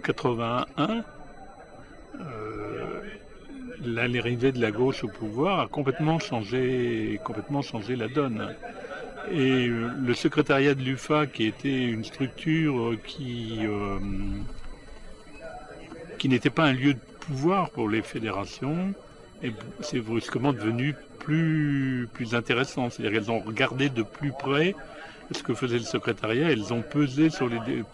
81, l'arrivée de la gauche au pouvoir a complètement changé la donne. Et le secrétariat de l'UFA, qui était une structure qui n'était pas un lieu de pouvoir pour les fédérations, c'est brusquement devenu plus intéressant. C'est-à-dire qu'elles ont regardé de plus près ce que faisait le secrétariat, elles ont pesé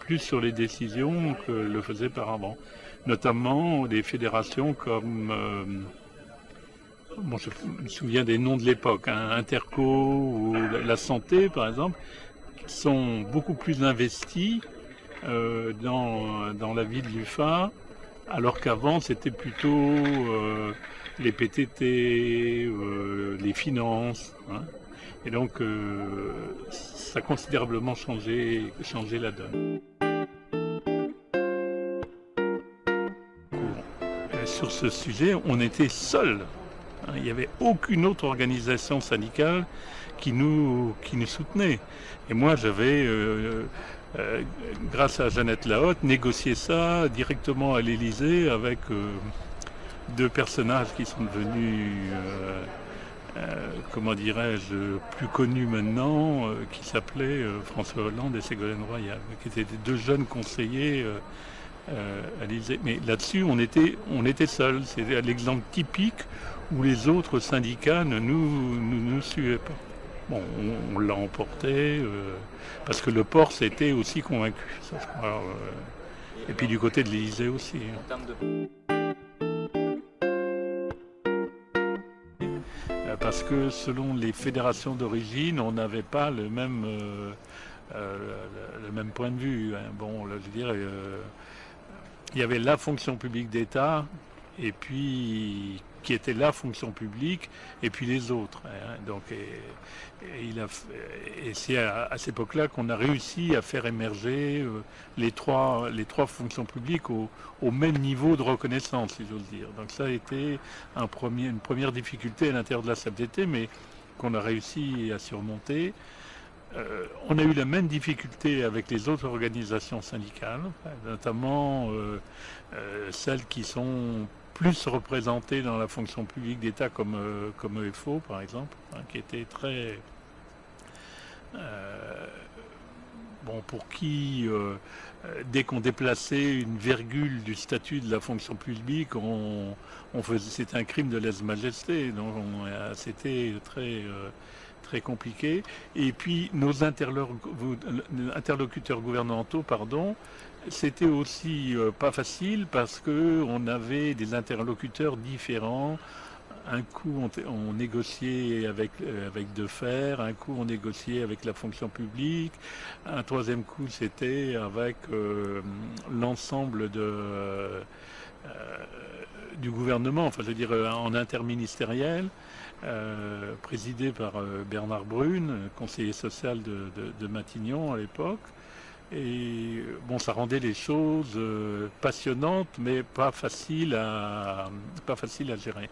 plus sur les décisions que le faisait par avant. Notamment des fédérations comme, je me souviens des noms de l'époque, hein, Interco ou la santé par exemple, sont beaucoup plus investis dans la vie de l'UFA, alors qu'avant c'était plutôt les PTT, les finances, hein. Et donc ça a considérablement changé la donne. Sur ce sujet, on était seuls. Il n'y avait aucune autre organisation syndicale qui nous soutenait. Et moi, j'avais, grâce à Jeannette Lahotte, négocié ça directement à l'Élysée avec deux personnages qui sont devenus, comment dirais-je, plus connus maintenant, qui s'appelaient François Hollande et Ségolène Royal, qui étaient des deux jeunes conseillers à l'Élysée. Mais là-dessus, on était seuls. C'était l'exemple typique où les autres syndicats ne nous suivaient pas. Bon, on l'a emporté, parce que le Port s'était aussi convaincu, ça, je crois, et puis du côté de l'Élysée aussi. Parce que selon les fédérations d'origine, on n'avait pas le même point de vue, hein. Bon, là, je veux dire, il y avait la fonction publique d'État, et puis qui était la fonction publique, et puis les autres, hein. Donc, et c'est à cette époque-là qu'on a réussi à faire émerger les trois fonctions publiques au même niveau de reconnaissance, si j'ose dire. Donc ça a été une première difficulté à l'intérieur de la CFDT, mais qu'on a réussi à surmonter. On a eu la même difficulté avec les autres organisations syndicales, notamment celles qui sont plus représentées dans la fonction publique d'État comme EFO par exemple, hein, qui était très... pour qui, dès qu'on déplaçait une virgule du statut de la fonction publique, c'était un crime de lèse-majesté. Donc c'était très compliqué. Et puis nos interlocuteurs gouvernementaux, c'était aussi pas facile parce que on avait des interlocuteurs différents. Un coup, on négociait avec Defer, un coup, on négociait avec la fonction publique, un troisième coup, c'était avec l'ensemble du gouvernement, enfin, je veux dire, en interministériel, présidé par Bernard Brune, conseiller social de Matignon à l'époque. Et bon, ça rendait les choses passionnantes, mais pas faciles à gérer.